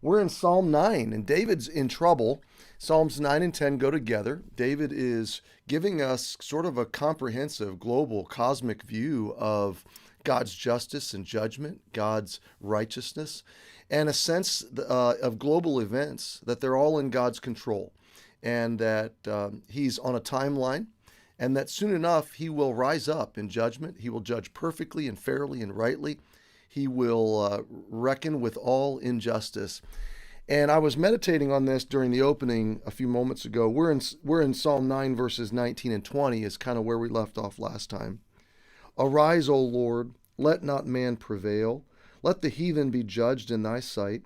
We're in Psalm 9, and David's in trouble. Psalms 9 and 10 go together. David is giving us sort of a comprehensive, global, cosmic view of God's justice and judgment, God's righteousness, and a sense of global events, that they're all in God's control, and that he's on a timeline, and that soon enough he will rise up in judgment. He will judge perfectly and fairly and rightly. He will reckon with all injustice. And I was meditating on this during the opening a few moments ago. We're in Psalm 9, verses 19 and 20 is kind of where we left off last time. Arise, O Lord, let not man prevail. Let the heathen be judged in thy sight.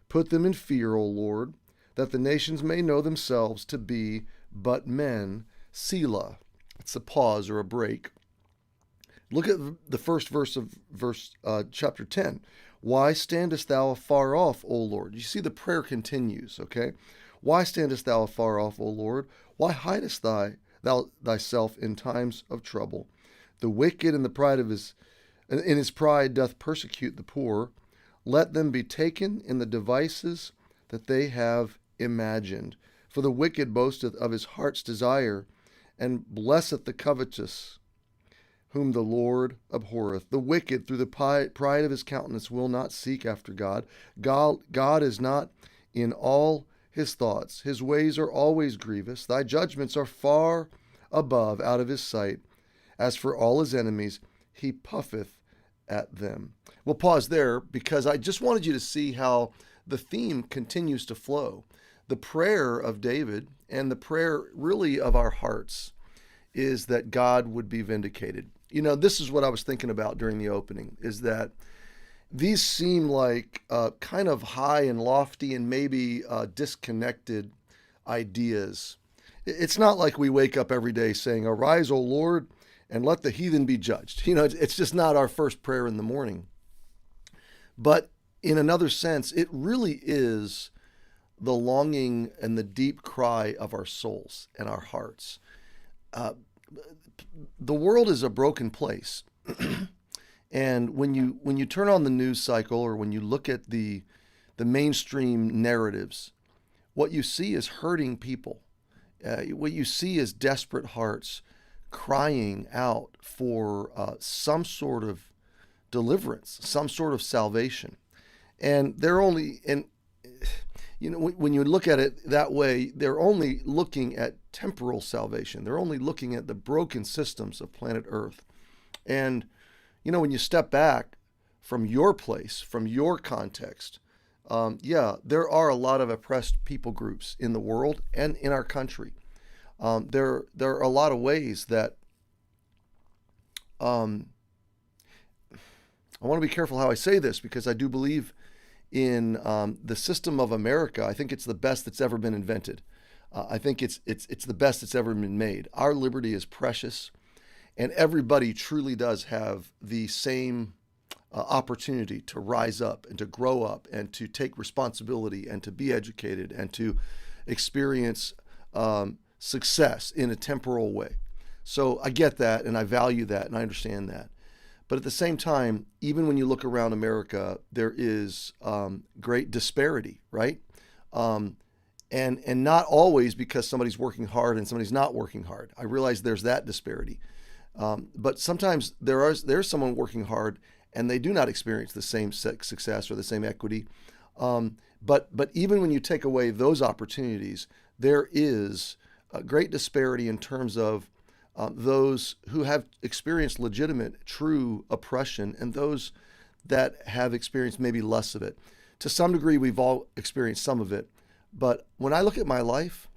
Put them in fear, O Lord, that the nations may know themselves to be but men. Selah. It's a pause or a break. Look at the first verse of chapter 10. Why standest thou afar off, O Lord? You see the prayer continues, okay? Why standest thou afar off, O Lord? Why hidest thou thyself in times of trouble? The wicked in his pride doth persecute the poor. Let them be taken in the devices that they have imagined. For the wicked boasteth of his heart's desire, and blesseth the covetous, whom the Lord abhorreth. The wicked, through the pride of his countenance, will not seek after God. God is not in all his thoughts. His ways are always grievous. Thy judgments are far above out of his sight. As for all his enemies, he puffeth at them. We'll pause there because I just wanted you to see how the theme continues to flow. The prayer of David and the prayer really of our hearts is that God would be vindicated. You know, this is what I was thinking about during the opening, is that these seem like kind of high and lofty and maybe disconnected ideas. It's not like we wake up every day saying, arise, O Lord, and let the heathen be judged. You know, it's just not our first prayer in the morning. But in another sense, it really is the longing and the deep cry of our souls and our hearts. The world is a broken place. And when you turn on the news cycle, or when you look at the mainstream narratives, what you see is hurting people. What you see is desperate hearts crying out for some sort of deliverance, some sort of salvation. And when you look at it that way, they're only looking at temporal salvation. They're only looking at the broken systems of planet Earth. And, when you step back from your place, from your context, there are a lot of oppressed people groups in the world and in our country. There are a lot of ways that I want to be careful how I say this, because I do believe in the system of America. I think it's the best that's ever been invented. I think it's the best that's ever been made. Our liberty is precious, and everybody truly does have the same opportunity to rise up and to grow up and to take responsibility and to be educated and to experience success in a temporal way. So I get that, and I value that, and I understand that. But at the same time, even when you look around America, there is great disparity, right? And not always because somebody's working hard and somebody's not working hard. I realize there's that disparity. But sometimes there's someone working hard and they do not experience the same success or the same equity. But even when you take away those opportunities, there is a great disparity in terms of those who have experienced legitimate, true oppression and those that have experienced maybe less of it. To some degree, we've all experienced some of it. But when I look at my life,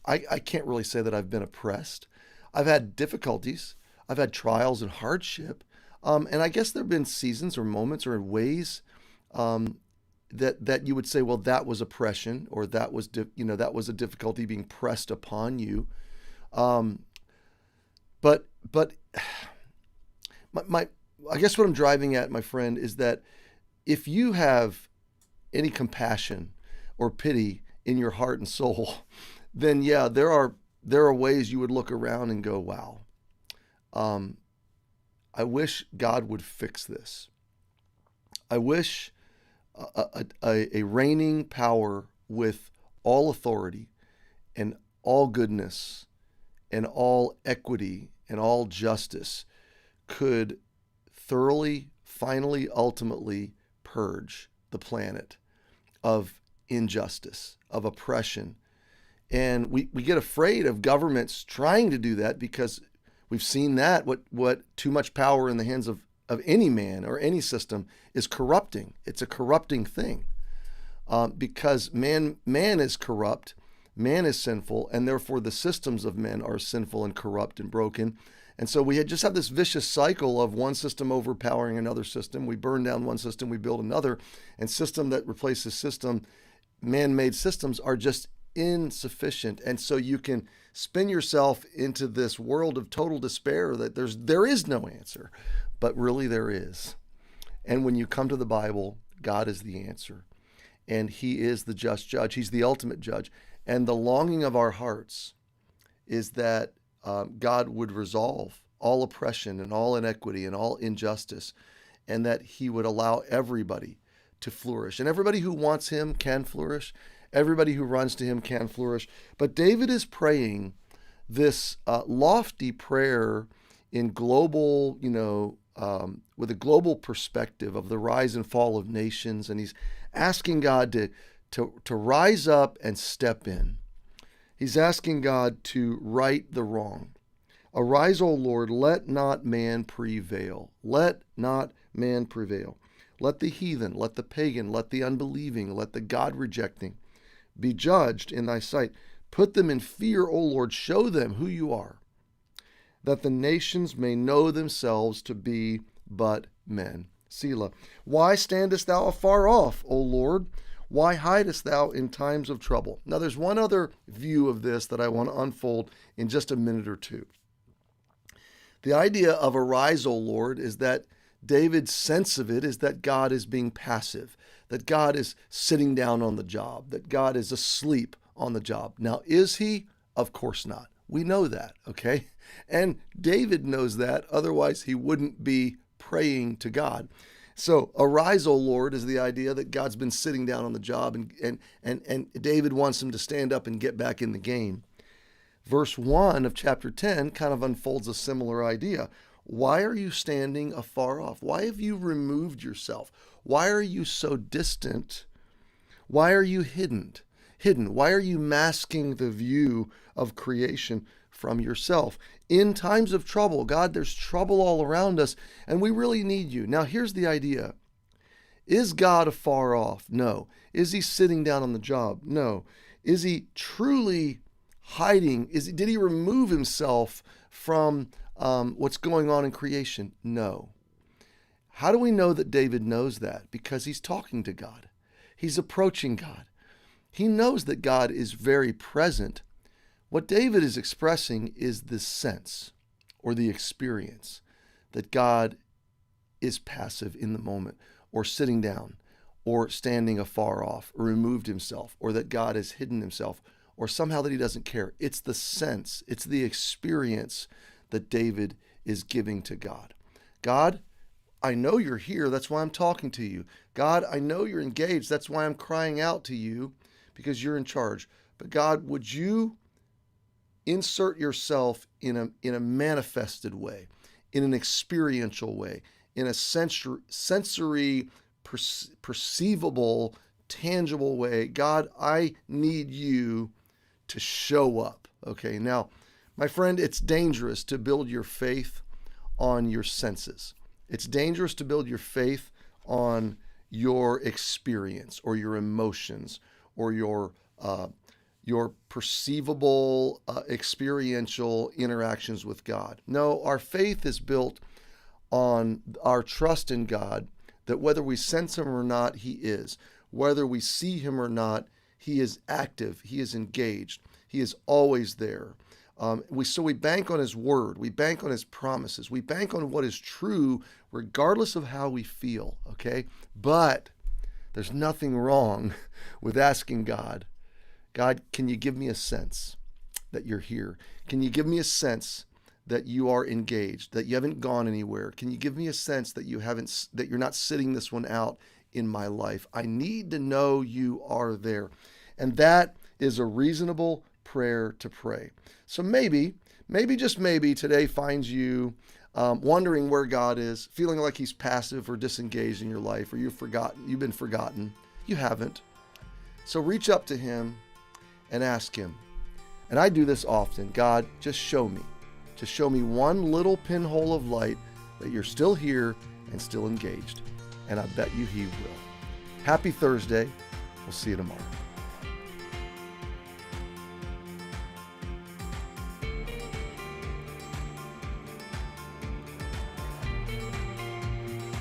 I can't really say that I've been oppressed. I've had difficulties. I've had trials and hardship. And I guess there have been seasons or moments or ways that you would say, well, that was oppression, or that was that was a difficulty being pressed upon you. But I guess what I'm driving at, my friend, is that if you have any compassion or pity in your heart and soul, then there are ways you would look around and go, wow, I wish God would fix this. I wish a reigning power with all authority and all goodness and all equity and all justice could thoroughly, finally, ultimately purge the planet of injustice, of oppression. And we get afraid of governments trying to do that because we've seen that what too much power in the hands of any man or any system is corrupting. It's a corrupting thing because man is corrupt, man is sinful, and therefore the systems of men are sinful and corrupt and broken. And so we just have this vicious cycle of one system overpowering another system. We burn down one system, we build another, and system that replaces system, man-made systems are just insufficient. And so you can spin yourself into this world of total despair that there is no answer, but really there is. And when you come to the Bible, God is the answer. And he is the just judge. He's the ultimate judge. And the longing of our hearts is that God would resolve all oppression and all inequity and all injustice, and that he would allow everybody to flourish. And everybody who wants him can flourish. Everybody who runs to him can flourish. But David is praying this lofty prayer in global, with a global perspective of the rise and fall of nations. And he's asking God to rise up and step in. He's asking God to right the wrong. Arise, O Lord, let not man prevail. Let not man prevail. Let the heathen, let the pagan, let the unbelieving, let the God-rejecting be judged in thy sight. Put them in fear, O Lord. Show them who you are, that the nations may know themselves to be but men. Selah. Why standest thou afar off, O Lord? Why hidest thou in times of trouble? Now, there's one other view of this that I want to unfold in just a minute or two. The idea of arise, O Lord, is that David's sense of it is that God is being passive, that God is sitting down on the job, that God is asleep on the job. Now, is he? Of course not. We know that, okay? And David knows that, otherwise he wouldn't be praying to God. So, arise, O Lord, is the idea that God's been sitting down on the job, and David wants him to stand up and get back in the game. Verse 1 of chapter 10 kind of unfolds a similar idea. Why are you standing afar off? Why have you removed yourself? Why are you so distant? Why are you hidden? Why are you masking the view of creation from yourself? In times of trouble, God, there's trouble all around us, and we really need you. Now, here's the idea. Is God afar off? No. Is he sitting down on the job? No. Is he truly hiding? Did he remove himself from what's going on in creation? No. How do we know that David knows that? Because he's talking to God. He's approaching God. He knows that God is very present. What David is expressing is the sense or the experience that God is passive in the moment, or sitting down, or standing afar off, or removed himself, or that God has hidden himself, or somehow that he doesn't care. It's the sense, it's the experience that David is giving to God. God, I know you're here. That's why I'm talking to you. God, I know you're engaged. That's why I'm crying out to you, because you're in charge. But God, would you insert yourself in a manifested way, in an experiential way, in a sensory, perceivable, tangible way? God, I need you to show up. Okay, now, my friend, it's dangerous to build your faith on your senses. It's dangerous to build your faith on your experience or your emotions or your perceivable, experiential interactions with God. No, our faith is built on our trust in God, that whether we sense him or not, he is. Whether we see him or not, he is active, he is engaged, he is always there. We bank on his word, we bank on his promises, we bank on what is true regardless of how we feel, okay? But there's nothing wrong with asking God, can you give me a sense that you're here? Can you give me a sense that you are engaged, that you haven't gone anywhere? Can you give me a sense that you're not sitting this one out in my life. I need to know you are there. And that is a reasonable prayer to pray. So maybe just maybe today finds you wondering where God is, feeling like he's passive or disengaged in your life, or you've been forgotten. You haven't. So reach up to him and ask him. And I do this often. God, just show me. Just show me one little pinhole of light that you're still here and still engaged. And I bet you he will. Happy Thursday. We'll see you tomorrow.